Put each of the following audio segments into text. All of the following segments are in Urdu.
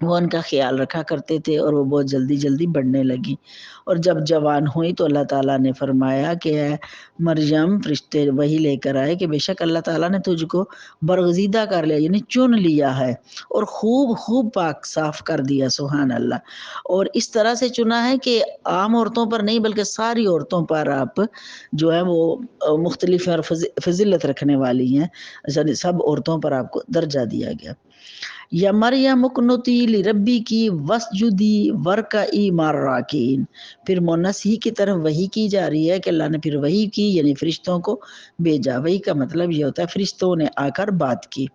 وہ ان کا خیال رکھا کرتے تھے اور وہ بہت جلدی جلدی بڑھنے لگی۔ اور جب جوان ہوئی تو اللہ تعالیٰ نے فرمایا کہ اے مریم، فرشتے وہی لے کر آئے کہ بے شک اللہ تعالیٰ نے تجھ کو برگزیدہ کر لیا، یعنی چن لیا ہے اور خوب خوب پاک صاف کر دیا، سبحان اللہ۔ اور اس طرح سے چنا ہے کہ عام عورتوں پر نہیں بلکہ ساری عورتوں پر آپ جو ہے وہ مختلف اور فضیلت رکھنے والی ہیں، یعنی سب عورتوں پر آپ کو درجہ دیا گیا۔ یا مریم اقنتی لربی کی وسجدی ورکعی مع الراکعین، پھر مونس ہی کی طرف وحی کی جا رہی ہے کہ اللہ نے پھر وحی کی، یعنی فرشتوں کو بھیجا۔ وحی کا مطلب یہ ہوتا ہے فرشتوں نے آ کر بات کی۔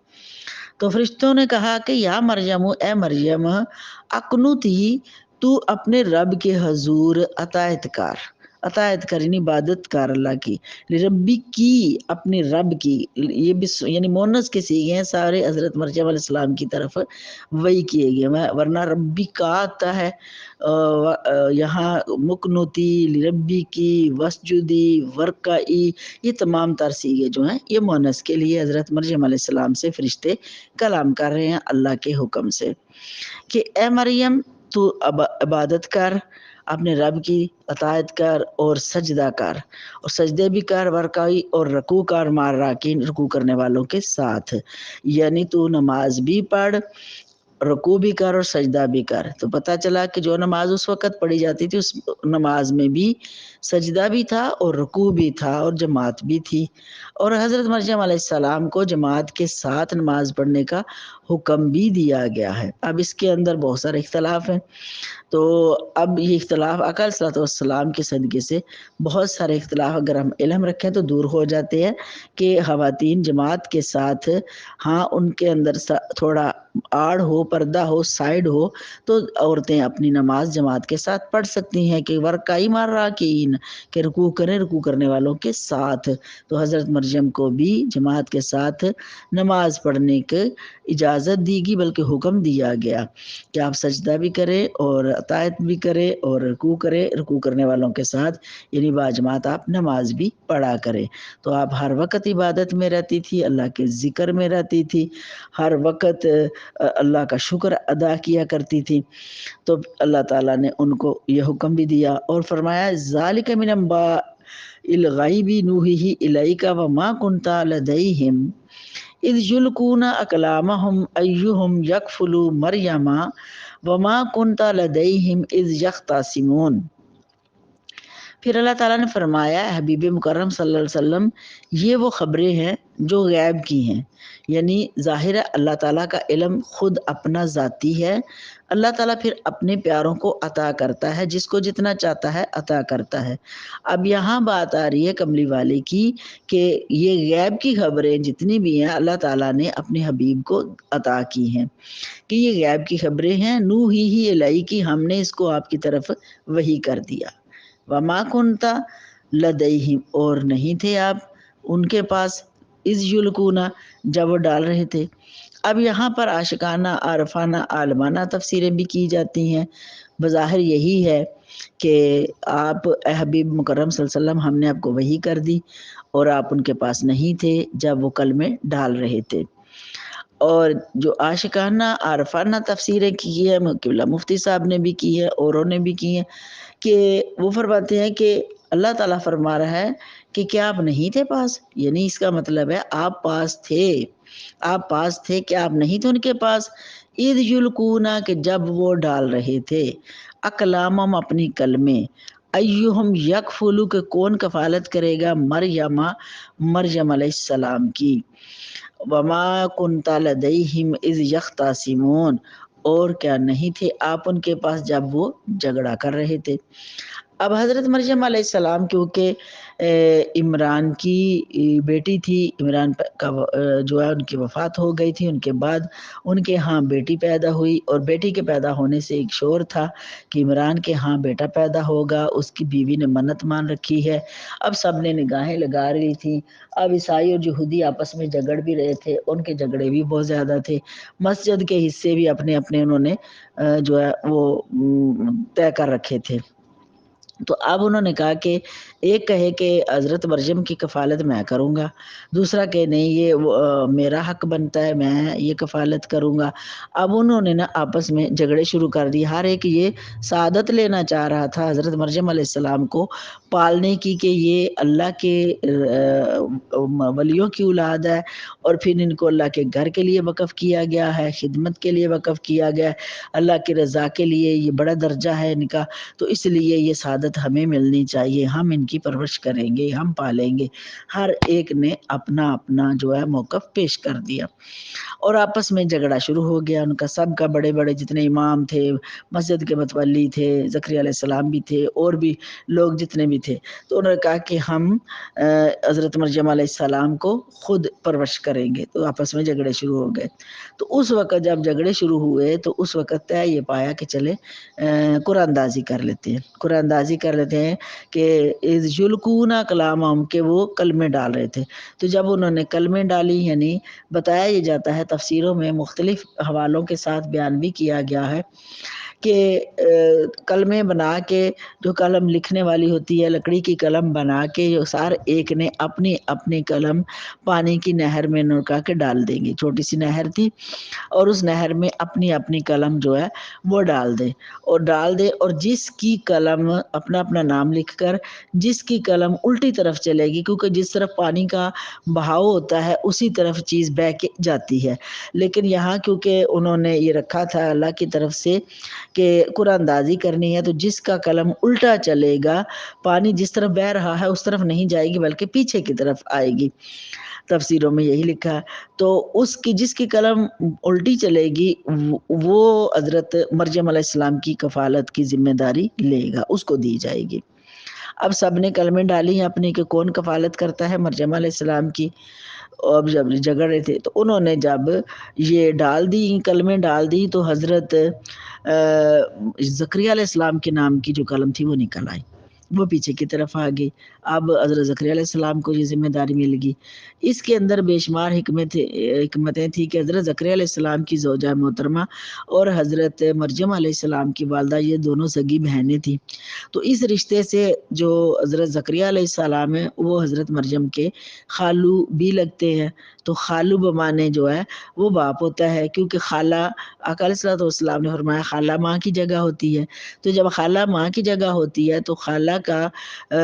تو فرشتوں نے کہا کہ یا مریم، اے مریم، اقنتی، تو اپنے رب کے حضور اطاعت کر یعنی عبادت کر اللہ کی، ربی کی، اپنے رب کی، یہ بھی یعنی مونس کے سیغے ہیں سارے حضرت مریم علیہ السلام کی طرف وہی کیے گئے، ورنہ ربی کا آتا ہے یہاں مقنوتی، لربی کی، وسجدی، ورکعی، یہ تمام تر سیغے جو ہیں یہ مونس کے لیے حضرت مریم علیہ السلام سے فرشتے کلام کر رہے ہیں اللہ کے حکم سے کہ اے مریم تو عبادت کر، اپنے رب کی اطاعت کر اور سجدہ کر، اور سجدے بھی کر، ورکعی اور رکوع کر، مع الراکعین، رکوع کرنے والوں کے ساتھ، یعنی تو نماز بھی پڑھ، رکوع بھی کر اور سجدہ بھی کر۔ تو پتہ چلا کہ جو نماز اس وقت پڑھی جاتی تھی اس نماز میں بھی سجدہ بھی تھا اور رکوع بھی تھا اور جماعت بھی تھی، اور حضرت مریم علیہ السلام کو جماعت کے ساتھ نماز پڑھنے کا حکم بھی دیا گیا ہے۔ اب اس کے اندر بہت سارے اختلاف ہیں، تو اب یہ اختلاف آقا علیہ الصلوۃ والسلام کے صدقے سے بہت سارے اختلاف اگر ہم علم رکھیں تو دور ہو جاتے ہیں کہ خواتین جماعت کے ساتھ، ہاں ان کے اندر تھوڑا آڑ ہو، پردہ ہو، سائڈ ہو، تو عورتیں اپنی نماز جماعت کے ساتھ پڑھ سکتی ہیں کہ ورکعی مع الراکعین، کہ رکوع کریں رکوع کرنے والوں کے ساتھ۔ تو حضرت مریم کو بھی جماعت کے ساتھ نماز پڑھنے کی اجازت دی گئی، بلکہ حکم دیا گیا کہ آپ سجدہ بھی کریں اور اطاعت بھی کریں اور رکوع کریں، رکوع کرنے والوں کے ساتھ، یعنی باجماعت آپ نماز بھی پڑھا کریں۔ تو آپ ہر وقت عبادت میں رہتی تھی، اللہ کے ذکر میں رہتی تھی، ہر وقت اللہ کا شکر ادا کیا کرتی تھی۔ تو اللہ تعالیٰ نے ان کو یہ حکم بھی دیا اور فرمایا ذالک من انباء الغیب نوحیہ الیک وما کنت لدیہم اذ یلقون اقلامہم ایہم یکفل مریم وما کنت لدیہم اذ یختصمون۔ پھر اللہ تعالیٰ نے فرمایا حبیب مکرم صلی اللہ علیہ وسلم، یہ وہ خبریں ہیں جو غیب کی ہیں، یعنی ظاہر ہے اللہ تعالیٰ کا علم خود اپنا ذاتی ہے، اللہ تعالیٰ پھر اپنے پیاروں کو عطا کرتا ہے، جس کو جتنا چاہتا ہے عطا کرتا ہے۔ اب یہاں بات آ رہی ہے کملی والے کی کہ یہ غیب کی خبریں جتنی بھی ہیں اللہ تعالیٰ نے اپنے حبیب کو عطا کی ہیں، کہ یہ غیب کی خبریں ہیں، نوحیہ الیک کی، ہم نے اس کو آپ کی طرف وحی کر دیا۔ وما کنتا لدیہم، اور نہیں تھے آپ ان کے پاس، اذ یلقونا، جب وہ ڈال رہے تھے۔ اب یہاں پر عاشقانہ، عارفانہ، عالمانہ تفسیریں بھی کی جاتی ہیں۔ بظاہر یہی ہے کہ آپ اے حبیب مکرم صلی اللہ علیہ وسلم، ہم نے آپ کو وحی کر دی اور آپ ان کے پاس نہیں تھے جب وہ کلمے ڈال رہے تھے۔ اور جو عاشقانہ عارفانہ تفسیریں کی ہے، قبلہ مفتی صاحب نے بھی کی ہے، اوروں نے بھی کی ہیں، کہ وہ فرماتے ہیں کہ اللہ تعالیٰ فرما رہا ہے کہ کیا آپ نہیں تھے پاس، یعنی اس کا مطلب ہے آپ پاس تھے، آپ پاس تھے، کیا آپ نہیں تھے ان کے پاس، اذ یلقونا، کہ جب وہ ڈال رہے تھے، اقلامم، اپنی کلمے، ایہم یکفلو، کہ کون کفالت کرے گا، مریم علیہ السلام کی، وما کنت لدیہم اذ یختصمون، اور کیا نہیں تھے آپ ان کے پاس جب وہ جھگڑا کر رہے تھے۔ اب حضرت مریم علیہ السلام کیونکہ عمران کی بیٹی تھی، عمران کا جو ہے ان کی وفات ہو گئی تھی، ان کے بعد ان کے ہاں بیٹی پیدا ہوئی، اور بیٹی کے پیدا ہونے سے ایک شور تھا کہ عمران کے ہاں بیٹا پیدا ہوگا، اس کی بیوی نے منت مان رکھی ہے۔ اب سب نے نگاہیں لگا رہی تھی، اب عیسائی اور یہودی آپس میں جھگڑ بھی رہے تھے، ان کے جھگڑے بھی بہت زیادہ تھے، مسجد کے حصے بھی اپنے اپنے انہوں نے جو ہے وہ طے کر رکھے تھے۔ تو اب انہوں نے کہا کہ ایک کہے کہ حضرت مریم کی کفالت میں کروں گا، دوسرا کہ نہیں یہ میرا حق بنتا ہے میں یہ کفالت کروں گا۔ اب انہوں نے نا آپس میں جھگڑے شروع کر دی، ہر ایک یہ سعادت لینا چاہ رہا تھا حضرت مریم علیہ السلام کو پالنے کی کہ یہ اللہ کے ولیوں کی اولاد ہے، اور پھر ان کو اللہ کے گھر کے لیے وقف کیا گیا ہے، خدمت کے لیے وقف کیا گیا ہے، اللہ کی رضا کے لیے یہ بڑا درجہ ہے ان کا، تو اس لیے یہ سعادت ہمیں ملنی چاہیے، ہم ان کی پرورش کریں گے، ہم پالیں گے۔ ہر ایک نے اپنا اپنا جو ہے موقف پیش کر دیا، اور آپس میں جھگڑا شروع ہو گیا ان کا، سب کا، بڑے بڑے جتنے امام تھے، مسجد کے متولی تھے، زکریا علیہ السلام بھی تھے، اور بھی لوگ جتنے بھی تھے، تو انہوں نے کہا کہ ہم حضرت مریم علیہ السلام کو خود پرورش کریں گے، تو آپس میں جھگڑے شروع ہو گئے۔ تو اس وقت جب جھگڑے شروع ہوئے تو اس وقت طے یہ پایا کہ چلے قرآن اندازی کر لیتے ہیں، قرآن اندازی کر لیتے ہیں کہ یلقون کلامہم، کہ وہ کلمے ڈال رہے تھے۔ تو جب انہوں نے کلمے ڈالی، یعنی بتایا یہ جاتا ہے تفسیروں میں مختلف حوالوں کے ساتھ بیان بھی کیا گیا ہے کہ کلمے بنا کے، جو قلم لکھنے والی ہوتی ہے لکڑی کی قلم بنا کے، ہر ایک نے اپنی اپنی قلم پانی کی نہر میں نکا کے ڈال دیں گے، چھوٹی سی نہر تھی، اور اس نہر میں اپنی اپنی قلم جو ہے وہ ڈال دے، اور جس کی قلم اپنا اپنا نام لکھ کر، جس کی قلم الٹی طرف چلے گی، کیونکہ جس طرف پانی کا بہاؤ ہوتا ہے اسی طرف چیز بہہ کے جاتی ہے، لیکن یہاں کیونکہ انہوں نے یہ رکھا تھا اللہ کی طرف سے کہ قرآن اندازی کرنی ہے، تو جس کا قلم الٹا چلے گا، پانی جس طرف بہہ رہا ہے اس طرف نہیں جائے گی بلکہ پیچھے کی طرف آئے گی، تفسیروں میں یہی لکھا ہے۔ تو اس کی جس کی قلم الٹی چلے گی وہ حضرت مریم علیہ السلام کی کفالت کی ذمہ داری لے گا، اس کو دی جائے گی۔ اب سب نے کلمیں ڈالی ہیں اپنی کہ کون کفالت کرتا ہے مریم علیہ السلام کی، اب جب جھگڑ رہے تھے تو انہوں نے جب یہ ڈال دی، کلمیں ڈال دی، تو حضرت زکریا علیہ السلام کے نام کی جو قلم تھی وہ نکل آئی، وہ پیچھے کی طرف آ گئی۔ اب حضرت زکریا علیہ السلام کو یہ ذمہ داری مل گئی۔ اس کے اندر بے شمار حکمتیں تھیں کہ حضرت زکریا علیہ السلام کی زوجہ محترمہ اور حضرت مریم علیہ السلام کی والدہ یہ دونوں سگی بہنیں تھیں، تو اس رشتے سے جو حضرت زکریا علیہ السلام ہے وہ حضرت مریم کے خالو بھی لگتے ہیں، تو خالو بمانے جو ہے وہ باپ ہوتا ہے، کیونکہ خالہ آقا علیہ السلام نے فرمایا خالہ ماں کی جگہ ہوتی ہے، تو جب خالہ ماں کی جگہ ہوتی ہے تو خالہ کا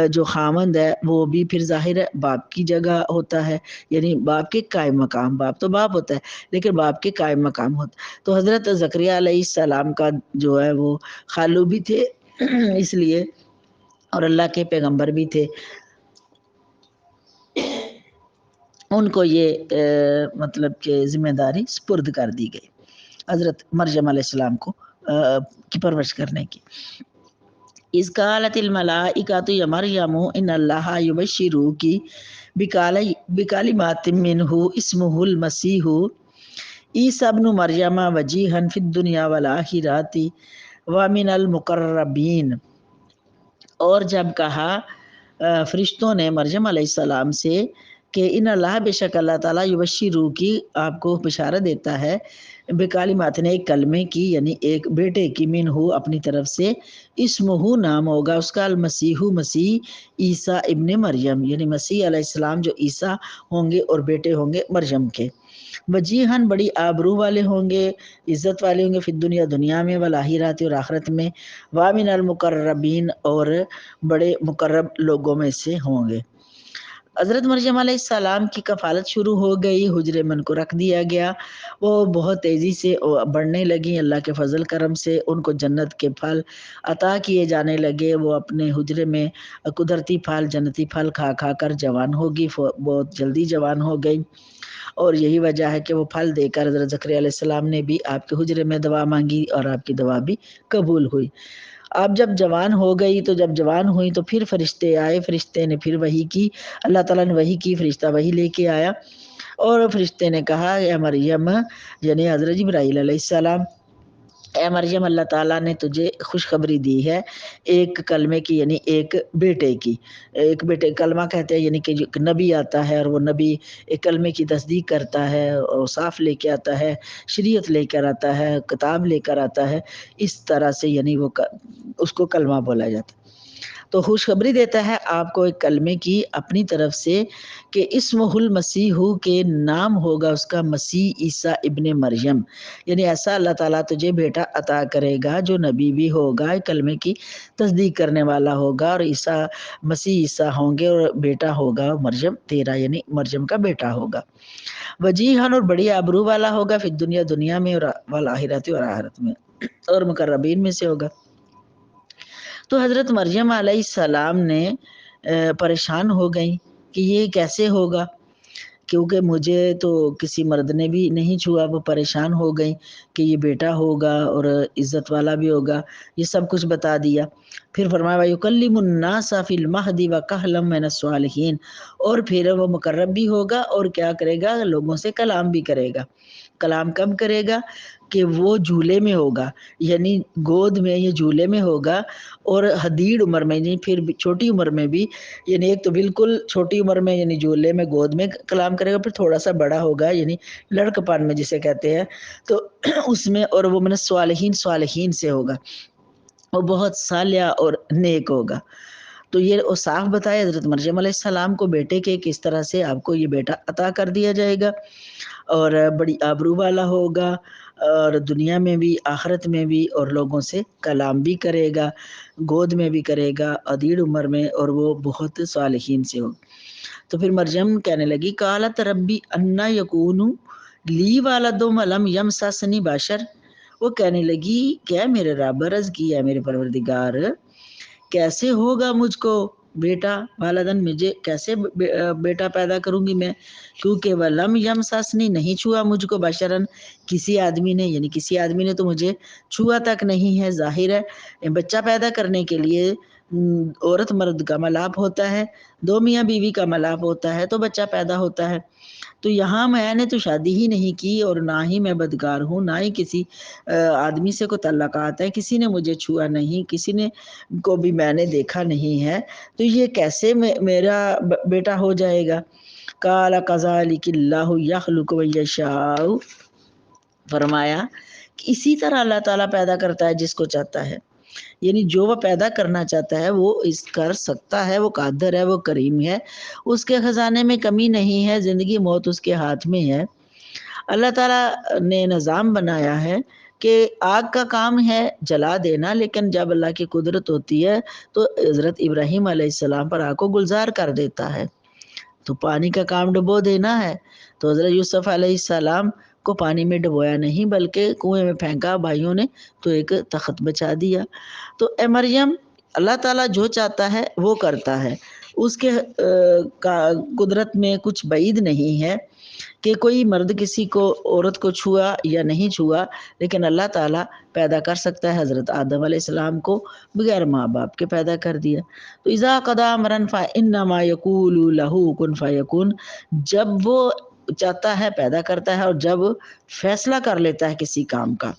جو خامند ہے وہ بھی پھر ظاہر ہے باپ کی جگہ ہوتا ہے، یعنی باپ کے قائم مقام، باپ تو باپ ہوتا ہے لیکن باپ کے قائم مقام ہوتا ہے، تو حضرت زکریا علیہ السلام کا جو ہے وہ خالو بھی تھے اس لیے، اور اللہ کے پیغمبر بھی تھے، ان کو یہ مطلب کہ ذمہ داری سپرد کر دی گئی حضرت مریم علیہ السلام کو کی پرورش کرنے کی۔ اذ قالت الملائکۃ یا مریم ان اللہ یبشروک بکلمات منہ اسمہ المسیح عیسی ابن مریم وجیہا فی الدنیا والآخرۃ ومن المقربین۔ اور جب کہا فرشتوں نے مریم علیہ السلام سے کہ ان اللہ بے شک اللہ تعالیٰ یبشرو کی آپ کو بشارت دیتا ہے، بکلمات نے ایک کلمے کی، یعنی ایک بیٹے کی، منہ اپنی طرف سے، اسمہ نام ہوگا اس کا، المسیح مسیح، عیسیٰ ابن مریم یعنی مسیح علیہ السلام جو عیسیٰ ہوں گے اور بیٹے ہوں گے مریم کے، وجیہن بڑی آبرو والے ہوں گے، عزت والے ہوں گے، فی الدنیا دنیا میں، والآخرۃ اور آخرت میں، وامن المقربین اور بڑے مقرب لوگوں میں سے ہوں گے۔ حضرت مریم علیہ السلام کی کفالت شروع ہو گئی، حجرے من کو رکھ دیا گیا، وہ بہت تیزی سے بڑھنے لگی، اللہ کے فضل کرم سے ان کو جنت کے پھل عطا کیے جانے لگے، وہ اپنے حجرے میں قدرتی پھل، جنتی پھل کھا کھا کر جوان ہوگی، بہت جلدی جوان ہو گئی، اور یہی وجہ ہے کہ وہ پھل دے کر حضرت زکریا علیہ السلام نے بھی آپ کے حجرے میں دعا مانگی اور آپ کی دعا بھی قبول ہوئی۔ آپ جب جوان ہو گئی، تو جب جوان ہوئی تو پھر فرشتے آئے، فرشتے نے پھر وحی کی، اللہ تعالیٰ نے وحی کی، فرشتہ وحی لے کے آیا، اور فرشتے نے کہا اے مریم، یعنی حضرت جبرائیل علیہ السلام، اے مریم اللہ تعالیٰ نے تجھے خوشخبری دی ہے ایک کلمے کی، یعنی ایک بیٹے کی، ایک بیٹے کلمہ کہتے ہیں یعنی کہ جو نبی آتا ہے اور وہ نبی ایک کلمے کی تصدیق کرتا ہے اور صاف لے کے آتا ہے، شریعت لے کر آتا ہے، کتاب لے کر آتا ہے، اس طرح سے یعنی وہ اس کو کلمہ بولا جاتا ہے۔ تو خوشخبری دیتا ہے آپ کو ایک کلمے کی اپنی طرف سے کہ اسمہ المسیح کے نام ہوگا اس کا مسیح عیسیٰ ابن مریم، یعنی ایسا اللہ تعالیٰ تجھے بیٹا عطا کرے گا جو نبی بھی ہوگا، کلمے کی تصدیق کرنے والا ہوگا، اور عیسیٰ مسیح عیسیٰ ہوں گے اور بیٹا ہوگا مریم تیرا، یعنی مریم کا بیٹا ہوگا، وجیہن اور بڑی آبرو والا ہوگا، فی الدنیا دنیا میں، اور والآخرت اور آخرت میں، اور مقربین میں سے ہوگا۔ تو حضرت مریم علیہ السلام نے پریشان ہو گئیں کہ یہ کیسے ہوگا، کیونکہ مجھے تو کسی مرد نے بھی نہیں چھوا۔ وہ پریشان ہو گئیں کہ یہ بیٹا ہوگا اور عزت والا بھی ہوگا، یہ سب کچھ بتا دیا۔ پھر فرمایا وَيُكَلِّمُ النَّاسَ فِي الْمَهْدِ وَكَهْلًا مِنَ الصَّالِحِينَ، اور پھر وہ مقرب بھی ہوگا اور کیا کرے گا، لوگوں سے کلام بھی کرے گا۔ کلام کب کرے گا کہ وہ جھولے میں ہوگا، یعنی گود میں یا جھولے میں ہوگا، اور حدیڑ عمر میں، یعنی پھر چھوٹی عمر میں بھی، یعنی ایک تو بالکل چھوٹی عمر میں یعنی جھولے میں گود میں کلام کرے گا، پھر تھوڑا سا بڑا ہوگا یعنی لڑکپن میں جسے کہتے ہیں، تو اس میں، اور وہ من الصالحین، صالحین سے ہوگا، وہ بہت صالح اور نیک ہوگا۔ تو یہ وہ صاف بتایا حضرت مریم علیہ السلام کو بیٹے کے کس طرح سے آپ کو یہ بیٹا عطا کر دیا جائے گا، اور بڑی آبرو والا ہوگا، اور دنیا میں بھی آخرت میں بھی، اور لوگوں سے کلام بھی کرے گا، گود میں بھی کرے گا ادیڑ عمر میں، اور وہ بہت صالحین سے ہوگا۔ تو پھر مریم کہنے لگی قالت ربی انا یکون لی والد ولم یمسسنی بشر، وہ کہنے لگی کیا میرے رب، عرض کیا میرے پروردگار کیسے ہوگا مجھ کو بیٹا، والدن مجھے کیسے بیٹا پیدا کروں گی میں، کیونکہ ولم یمسسنی نہیں چھوا مجھ کو، بشرن کسی آدمی نے، یعنی کسی آدمی نے تو مجھے چھوا تک نہیں ہے۔ ظاہر ہے بچہ پیدا کرنے کے لیے عورت مرد کا ملاپ ہوتا ہے، دو میاں بیوی کا ملاپ ہوتا ہے تو بچہ پیدا ہوتا ہے۔ تو یہاں میں نے تو شادی ہی نہیں کی، اور نہ ہی میں بدکار ہوں، نہ ہی کسی آدمی سے کوئی تعلقات ہے، کسی نے مجھے چھوا نہیں، کسی نے کو بھی میں نے دیکھا نہیں ہے، تو یہ کیسے میرا بیٹا ہو جائے گا۔ قال کذالک اللہ یخلق ویشاء، فرمایا کہ اسی طرح اللہ تعالیٰ پیدا کرتا ہے جس کو چاہتا ہے، یعنی جو وہ پیدا کرنا چاہتا ہے وہ اس کر سکتا ہے، وہ قادر ہے، وہ کریم ہے، اس کے خزانے میں کمی نہیں ہے، زندگی موت اس کے ہاتھ میں ہے۔ اللہ تعالیٰ نے نظام بنایا ہے کہ آگ کا کام ہے جلا دینا، لیکن جب اللہ کی قدرت ہوتی ہے تو حضرت ابراہیم علیہ السلام پر آگ کو گلزار کر دیتا ہے۔ تو پانی کا کام ڈبو دینا ہے، تو حضرت یوسف علیہ السلام کو پانی میں ڈبویا نہیں بلکہ کنویں میں پھینکا بھائیوں نے، تو ایک تخت بچا دیا۔ تو اے مریم، اللہ تعالیٰ جو چاہتا ہے وہ کرتا ہے، اس کے قدرت میں کچھ بعید نہیں ہے کہ کوئی مرد کسی کو عورت کو چھوا یا نہیں چھوا، لیکن اللہ تعالیٰ پیدا کر سکتا ہے۔ حضرت آدم علیہ السلام کو بغیر ماں باپ کے پیدا کر دیا۔ تو اذا قضى امرا فانما يقول له كن فيكون، جب وہ چاہتا ہے پیدا کرتا ہے، اور جب فیصلہ کر لیتا ہے کسی کام کا،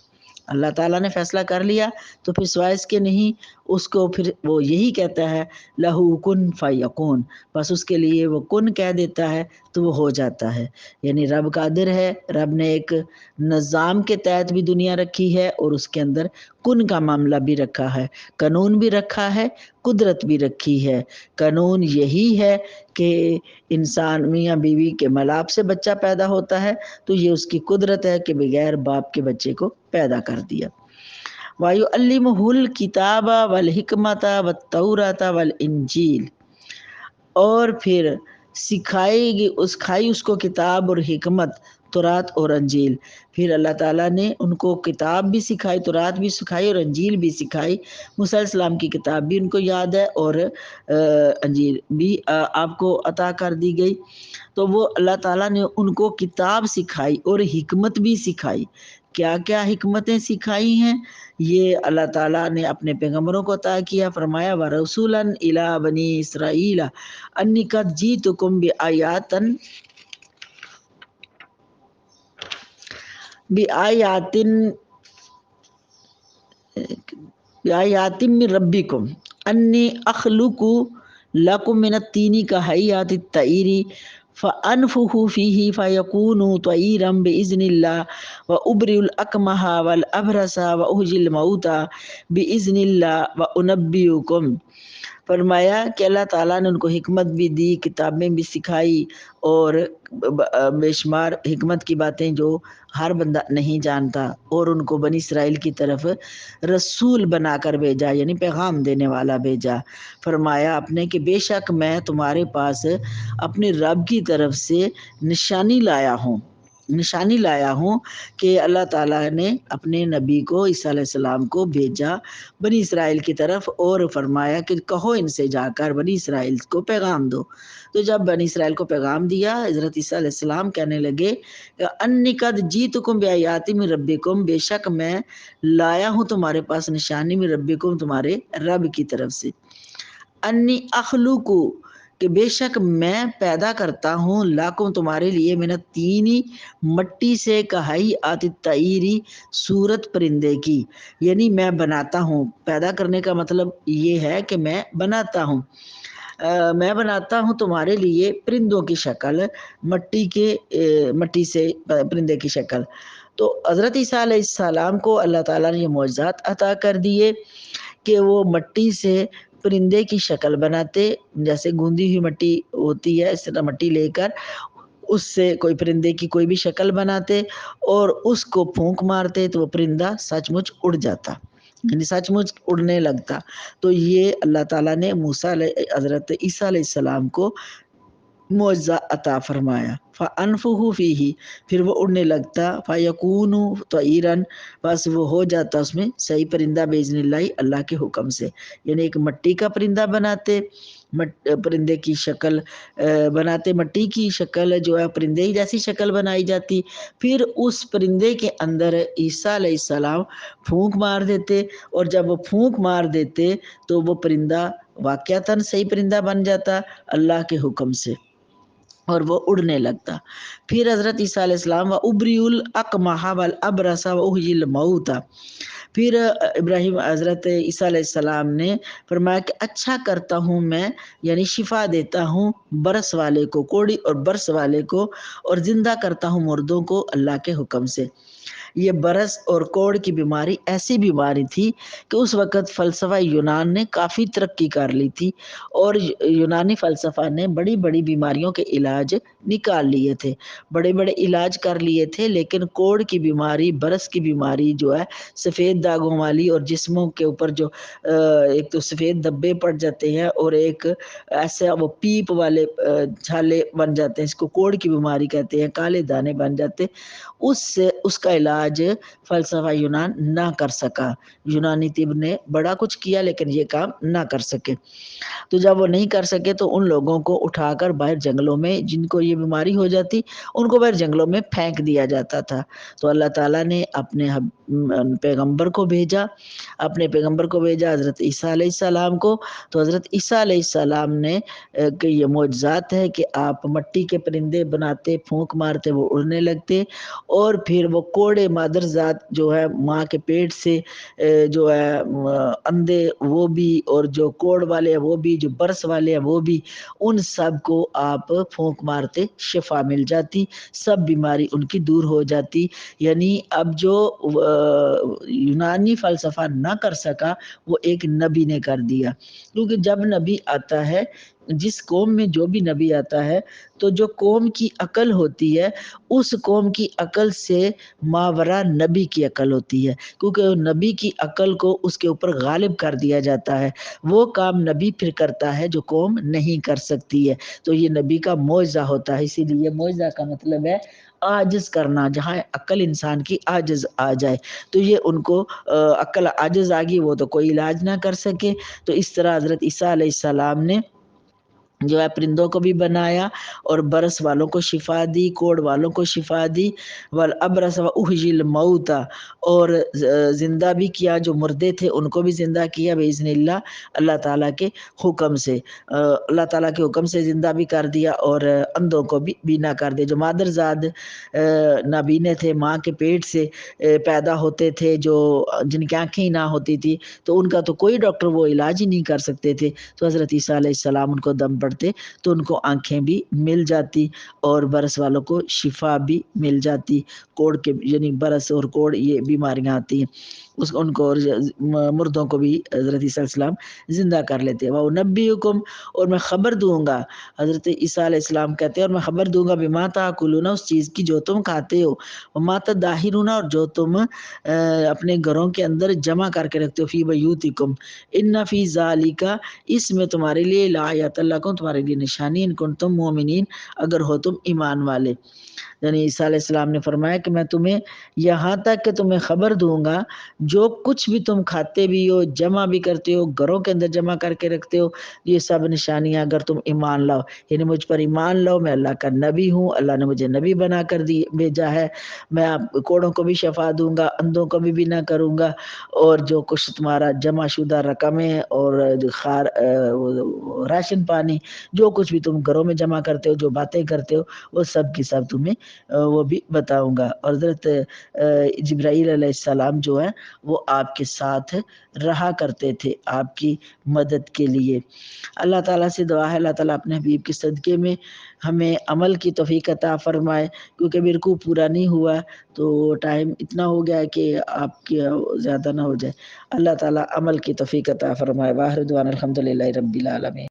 اللہ تعالیٰ نے فیصلہ کر لیا تو پھر سوائے اس کے نہیں، اس کو پھر وہ یہی کہتا ہے لہو کن فیکون، بس اس کے لیے وہ کن کہہ دیتا ہے تو وہ ہو جاتا ہے۔ یعنی رب قادر ہے، رب نے ایک نظام کے تحت بھی دنیا رکھی ہے، اور اس کے اندر کن کا معاملہ بھی رکھا ہے، قانون بھی رکھا ہے، قدرت بھی رکھی ہے۔ قانون یہی ہے کہ انسان میاں بیوی کے ملاپ سے بچہ پیدا ہوتا ہے، تو یہ اس کی قدرت ہے کہ بغیر باپ کے بچے کو پیدا کر دیا۔ وَيُعَلِّمُهُ الْكِتَابَ وَالْحِكْمَةَ وَالتَّوْرَاةَ وَالْإِنْجِيلَ، اور پھر سکھائی اس کو کتاب اور حکمت، تورات اور انجیل۔ پھر اللہ تعالیٰ نے ان کو کتاب بھی سکھائی، تورات بھی سکھائی اور انجیل بھی سکھائی۔ موسیٰ علیہ السلام کی کتاب بھی ان کو یاد ہے، اور انجیل بھی آپ کو عطا کر دی گئی۔ تو وہ اللہ تعالیٰ نے ان کو کتاب سکھائی اور حکمت بھی سکھائی۔ کیا کیا حکمتیں سکھائی ہیں یہ اللہ تعالیٰ نے اپنے پیغمبروں کو عطا کیا۔ فرمایا وَرَسُولًا إِلَىٰ بَنِي إِسْرَائِيلَ أَنِّي قَدْ جِئْتُكُم بِآيَاتٍ مِّن رَبِّكُمْ أَنِّي أَخْلُقُ لَكُم مِّنَ الطِّينِ كَهَيْئَةِ الطَّيْرِ فَأَنفُخُ فِيهِ فَيَكُونُ طَيْرًا بِإِذْنِ اللَّهِ وَأُبْرِئُ الْأَكْمَحَ وَالْأَبْرَصَ وَأُحْيِي الْمَوْتَىٰ بِإِذْنِ اللَّهِ وَأُنَبِّئُكُم فرمایا کہ اللہ تعالیٰ نے ان کو حکمت بھی دی، کتابیں بھی سکھائی، اور بے شمار حکمت کی باتیں جو ہر بندہ نہیں جانتا، اور ان کو بنی اسرائیل کی طرف رسول بنا کر بھیجا، یعنی پیغام دینے والا بھیجا۔ فرمایا اپنے کہ بے شک میں تمہارے پاس اپنے رب کی طرف سے نشانی لایا ہوں کہ اللہ تعالیٰ نے اپنے نبی کو عیسیٰ علیہ السلام کو بھیجا بنی اسرائیل کی طرف، اور فرمایا کہ کہو ان سے جا کر بنی اسرائیل کو پیغام دو۔ تو جب بنی اسرائیل کو پیغام دیا، حضرت عیسیٰ علیہ السلام کہنے لگے انی قد جیتکم بآیات من ربکم، بے شک میں لایا ہوں تمہارے پاس نشانی من ربکم، تمہارے رب کی طرف سے۔ انی اخلوق، کہ بے شک میں پیدا کرتا ہوں، لاکم تمہارے لیے، من الطینی، مٹی سے، کہائی آت الطیری، صورت پرندے کی، یعنی میں بناتا ہوں۔ پیدا کرنے کا مطلب یہ ہے کہ میں بناتا ہوں، میں بناتا ہوں تمہارے لیے پرندوں کی شکل، مٹی سے پرندے کی شکل۔ تو حضرت عیسیٰ علیہ السلام کو اللہ تعالیٰ نے یہ معجزات عطا کر دیے کہ وہ مٹی سے پرندے کی شکل بناتے، جیسے گوندی ہوئی مٹی ہوتی ہے اس طرح مٹی لے کر اس سے کوئی پرندے کی کوئی بھی شکل بناتے اور اس کو پھونک مارتے تو وہ پرندہ سچ مچ اڑ جاتا، یعنی سچ مچ اڑنے لگتا۔ تو یہ اللہ تعالیٰ نے حضرت عیسیٰ علیہ السلام کو معجزہ عطا فرمایا۔ فَأَنفُخُ فِيهِ، پھر وہ اڑنے لگتا، فَيَكُونُ طَيْرًا، بس وہ ہو جاتا اس میں صحیح پرندہ بِإِذْنِ اللَّهِ، اللہ کے حکم سے۔ یعنی ایک مٹی کا پرندہ بناتے، پرندے کی شکل بناتے، مٹی کی شکل جو ہے پرندے ہی جیسی شکل بنائی جاتی، پھر اس پرندے کے اندر عیسیٰ علیہ السلام پھونک مار دیتے، اور جب وہ پھونک مار دیتے تو وہ پرندہ واقعتاً صحیح پرندہ بن جاتا اللہ کے حکم سے، اور وہ اڑنے لگتا۔ پھر حضرت عیسیٰ علیہ السلام وَأُبْرِئُ الْأَكْمَحَ وَالْأَبْرَصَ وَأُحْيِي الْمَوْتَى، پھر حضرت عیسیٰ علیہ السلام نے فرمایا کہ اچھا کرتا ہوں میں، یعنی شفا دیتا ہوں برس والے کو، کوڑی اور برس والے کو، اور زندہ کرتا ہوں مردوں کو اللہ کے حکم سے۔ یہ برس اور کوڑ کی بیماری ایسی بیماری تھی کہ اس وقت فلسفہ یونان نے کافی ترقی کر لی تھی، اور یونانی فلسفہ نے بڑی بڑی بیماریوں کے علاج نکال لیے تھے، بڑے بڑے علاج کر لیے تھے، لیکن کوڑ کی بیماری، برس کی بیماری جو ہے سفید داغوں والی، اور جسموں کے اوپر جو ایک تو سفید دھبے پڑ جاتے ہیں اور ایک ایسا وہ پیپ والے چھالے بن جاتے ہیں، اس کو کوڑ کی بیماری کہتے ہیں، کالے دانے بن جاتے، اس کا علاج فلسفہ یونان نہ کر سکا۔ یونانی طب نے بڑا کچھ کیا لیکن یہ کام نہ کر سکے۔ تو جب وہ نہیں کر سکے تو ان لوگوں کو اٹھا کر باہر جنگلوں میں، جن کو یہ بیماری ہو جاتی ان کو باہر جنگلوں میں پھینک دیا جاتا تھا۔ تو اللہ تعالیٰ نے اپنے پیغمبر کو بھیجا، حضرت عیسیٰ علیہ السلام کو۔ تو حضرت عیسیٰ علیہ السلام نے کہ یہ معجزات ہے کہ آپ مٹی کے پرندے بناتے، پھونک مارتے وہ اڑنے لگتے، اور پھر وہ کوڑے مادرزاد جو ہے ماں کے پیٹ سے جو ہے اندھے وہ بھی، اور جو کوڑ والے ہیں وہ بھی، جو برس والے ہیں وہ بھی، ان سب کو آپ پھونک مارتے شفا مل جاتی، سب بیماری ان کی دور ہو جاتی۔ یعنی اب جو یونانی فلسفہ نہ کر سکا وہ ایک نبی نے کر دیا، کیونکہ جب نبی آتا ہے، جس قوم میں جو بھی نبی آتا ہے تو جو قوم کی عقل ہوتی ہے اس قوم کی عقل سے ماورا نبی کی عقل ہوتی ہے، کیونکہ نبی کی عقل کو اس کے اوپر غالب کر دیا جاتا ہے، وہ کام نبی پھر کرتا ہے جو قوم نہیں کر سکتی ہے، تو یہ نبی کا معجزہ ہوتا ہے۔ اسی لیے معجزہ کا مطلب ہے عاجز کرنا، جہاں عقل انسان کی عاجز آ جائے، تو یہ ان کو عقل عاجز آ گئی، وہ تو کوئی علاج نہ کر سکے۔ تو اس طرح حضرت عیسیٰ علیہ السلام نے جو ہے پرندوں کو بھی بنایا اور برس والوں کو شفا دی، کوڑ والوں کو شفا دی، والابرص واحیی الموتى، اور زندہ بھی کیا، جو مردے تھے ان کو بھی زندہ کیا باذن اللہ، اللہ تعالیٰ کے حکم سے، اللہ تعالیٰ کے حکم سے زندہ بھی کر دیا، اور اندھوں کو بھی بینا کر دیا، جو مادرزاد نابینے تھے، ماں کے پیٹ سے پیدا ہوتے تھے، جن کی آنکھیں ہی نہ ہوتی تھی، تو ان کا تو کوئی ڈاکٹر وہ علاج ہی نہیں کر سکتے تھے، تو حضرت عیسیٰ علیہ السلام ان کو دم پڑھتے تو ان کو آنکھیں بھی مل جاتی اور برس والوں کو شفا بھی مل جاتی. کوڑ کے یعنی برس اور کوڑ یہ بیماریاں آتی ہیں ان کو، اور مردوں کو بھی حضرت عیسیٰ علیہ السلام زندہ کر لیتے ہیں. وَأُنَبِّئُكُمْ، اور میں خبر دوں گا، حضرت عیسیٰ علیہ السلام کہتے ہیں اور میں خبر دوں گا بِمَا تَأْكُلُونَ، اس چیز کی جو تم کھاتے ہو، وَمَا تَدَّخِرُونَ، اور جو تم اپنے گھروں کے اندر جمع کر کے رکھتے ہو، فِي بَيُوتِكُمْ إِنَّ فِي ذَلِكَ، اس میں تمہارے لیے لَآیَةً لَکُم، تمہارے لیے نشانی، إِن كُنتُم مُؤْمِنِین، اگر ہو تم ایمان والے. یعنی عیسیٰ علیہ السلام نے فرمایا کہ میں تمہیں یہاں تک کہ تمہیں خبر دوں گا جو کچھ بھی تم کھاتے بھی ہو، جمع بھی کرتے ہو، گھروں کے اندر جمع کر کے رکھتے ہو، یہ سب نشانیاں اگر تم ایمان لاؤ، یعنی مجھ پر ایمان لاؤ، میں اللہ کا نبی ہوں، اللہ نے مجھے نبی بنا کر بھیجا ہے، میں آپ کوڑوں کو بھی شفا دوں گا، اندھوں کو بھی بنا کروں گا، اور جو کچھ تمہارا جمع شدہ رقمیں اور راشن پانی، جو کچھ بھی تم گھروں میں جمع کرتے ہو، جو باتیں کرتے ہو، وہ سب کی سب تمہیں وہ بھی بتاؤں گا. اور حضرت جبرائیل علیہ السلام جو ہے وہ آپ کے ساتھ رہا کرتے تھے آپ کی مدد کے لیے. اللہ تعالیٰ سے دعا ہے اللہ تعالیٰ اپنے حبیب کے صدقے میں ہمیں عمل کی توفیق عطا فرمائے، کیونکہ میرے کو پورا نہیں ہوا تو ٹائم اتنا ہو گیا ہے کہ آپ کی زیادہ نہ ہو جائے. اللہ تعالیٰ عمل کی توفیق عطا فرمائے. واخر دعوانا الحمدللہ رب العالمین.